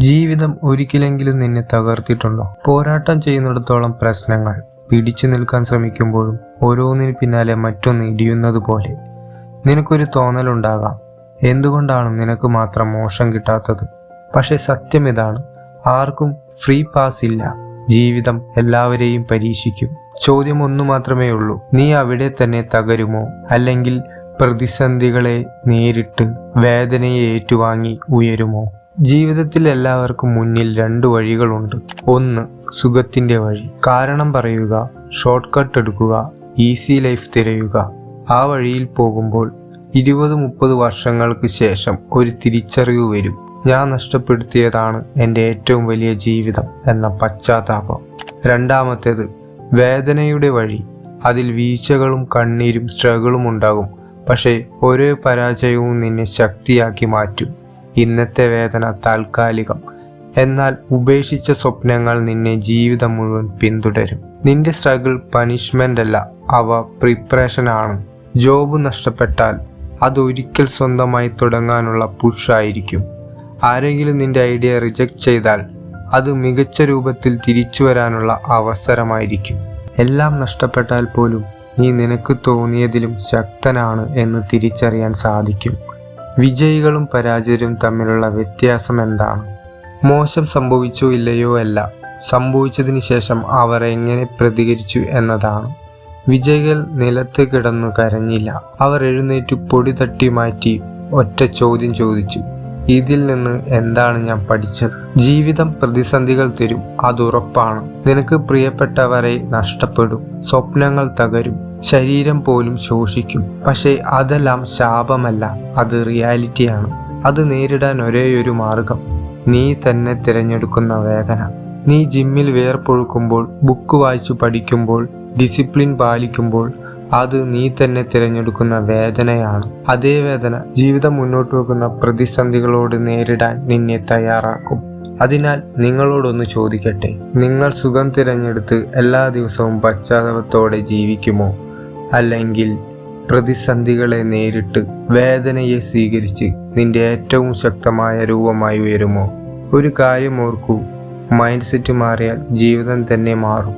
ജീവിതം ഒരിക്കലെങ്കിലും നിന്നെ തകർത്തിട്ടുണ്ടോ? പോരാട്ടം ചെയ്യുന്നിടത്തോളം പ്രശ്നങ്ങൾ. പിടിച്ചു നിൽക്കാൻ ശ്രമിക്കുമ്പോഴും ഓരോന്നിന് പിന്നാലെ മറ്റൊന്ന് ഇടിയുന്നത് പോലെ നിനക്കൊരു തോന്നലുണ്ടാകാം, എന്തുകൊണ്ടാണ് നിനക്ക് മാത്രം മോശം കിട്ടാത്തത്? പക്ഷെ സത്യം ഇതാണ്, ആർക്കും ഫ്രീ പാസ് ഇല്ല. ജീവിതം എല്ലാവരെയും പരീക്ഷിക്കും. ചോദ്യം ഒന്നു മാത്രമേ ഉള്ളൂ, നീ അവിടെ തന്നെ തകരുമോ, അല്ലെങ്കിൽ പ്രതിസന്ധികളെ നേരിട്ട് വേദനയെ ഏറ്റുവാങ്ങി ഉയരുമോ? ജീവിതത്തിൽ എല്ലാവർക്കും മുന്നിൽ രണ്ട് വഴികളുണ്ട്. ഒന്ന്, സുഖത്തിന്റെ വഴി. കാരണം പറയുക, ഷോർട്ട് കട്ട് എടുക്കുക, ഈസി ലൈഫ് തിരയുക. ആ വഴിയിൽ പോകുമ്പോൾ 20-30 വർഷങ്ങൾക്ക് ശേഷം ഒരു തിരിച്ചറിവ് വരും. ഞാൻ നഷ്ടപ്പെടുത്തിയതാണ് എൻ്റെ ഏറ്റവും വലിയ ജീവിതം എന്ന പശ്ചാത്താപം. രണ്ടാമത്തേത്, വേദനയുടെ വഴി. അതിൽ വീഴ്ചകളും കണ്ണീരും സ്ട്രഗിളും ഉണ്ടാകും. പക്ഷേ ഓരോ പരാജയവും നിന്നെ ശക്തിയാക്കി മാറ്റും. ഇന്നത്തെ വേദന താൽക്കാലികം, എന്നാൽ ഉപേക്ഷിച്ച സ്വപ്നങ്ങൾ നിന്നെ ജീവിതം മുഴുവൻ പിന്തുടരും. നിന്റെ സ്ട്രഗിൾ പണിഷ്മെന്റ് അല്ല, അവ പ്രിപ്പറേഷൻ ആണ്. ജോബ് നഷ്ടപ്പെട്ടാൽ അതൊരിക്കൽ സ്വന്തമായി തുടങ്ങാനുള്ള പുഷായിരിക്കും. ആരെങ്കിലും നിന്റെ ഐഡിയ റിജക്റ്റ് ചെയ്താൽ അത് മികച്ച രൂപത്തിൽ തിരിച്ചു വരാനുള്ള അവസരമായിരിക്കും. എല്ലാം നഷ്ടപ്പെട്ടാൽ പോലും നീ നിനക്ക് തോന്നിയതിലും ശക്തനാണ് എന്ന് തിരിച്ചറിയാൻ സാധിക്കും. വിജയികളും പരാജയരും തമ്മിലുള്ള വ്യത്യാസം എന്താണ്? മോശം സംഭവിച്ചോ ഇല്ലയോ അല്ല, സംഭവിച്ചതിന് ശേഷം അവർ എങ്ങനെ പ്രതികരിച്ചു എന്നതാണ്. വിജയികൾ നിലത്ത് കിടന്നു കരഞ്ഞില്ല, അവർ എഴുന്നേറ്റ് പൊടി തട്ടി മാറ്റി ഒറ്റ ചോദ്യം ചോദിച്ചു, ഇതിൽ നിന്ന് എന്താണ് ഞാൻ പഠിച്ചത്? ജീവിതം പ്രതിസന്ധികൾ തരും, അതുറപ്പാണ്. നിനക്ക് പ്രിയപ്പെട്ടവരെ നഷ്ടപ്പെടും, സ്വപ്നങ്ങൾ തകരും, ശരീരം പോലും ശോഷിക്കും. പക്ഷേ അതെല്ലാം ശാപമല്ല, അത് റിയാലിറ്റിയാണ്. അത് നേരിടാൻ ഒരേയൊരു മാർഗം, നീ തന്നെ തിരഞ്ഞെടുക്കുന്ന വേദന. നീ ജിമ്മിൽ വേർപ്പൊഴുക്കുമ്പോൾ, ബുക്ക് വായിച്ചു പഠിക്കുമ്പോൾ, ഡിസിപ്ലിൻ പാലിക്കുമ്പോൾ, അത് നീ തന്നെ തിരഞ്ഞെടുക്കുന്ന വേദനയാണ്. അതേ വേദന ജീവിതം മുന്നോട്ട് വെക്കുന്ന പ്രതിസന്ധികളോട് നേരിടാൻ നിന്നെ തയ്യാറാക്കും. അതിനാൽ നിങ്ങളോടൊന്ന് ചോദിക്കട്ടെ, നിങ്ങൾ സുഖം തിരഞ്ഞെടുത്ത് എല്ലാ ദിവസവും പശ്ചാത്താപത്തോടെ ജീവിക്കുമോ? അല്ലെങ്കിൽ പ്രതിസന്ധികളെ നേരിട്ട് വേദനയെ സ്വീകരിച്ച് നിന്റെ ഏറ്റവും ശക്തമായ രൂപമായി ഉയരുമോ? ഒരു കാര്യം ഓർക്കൂ, മൈൻഡ് സെറ്റ് മാറിയാൽ ജീവിതം തന്നെ മാറും.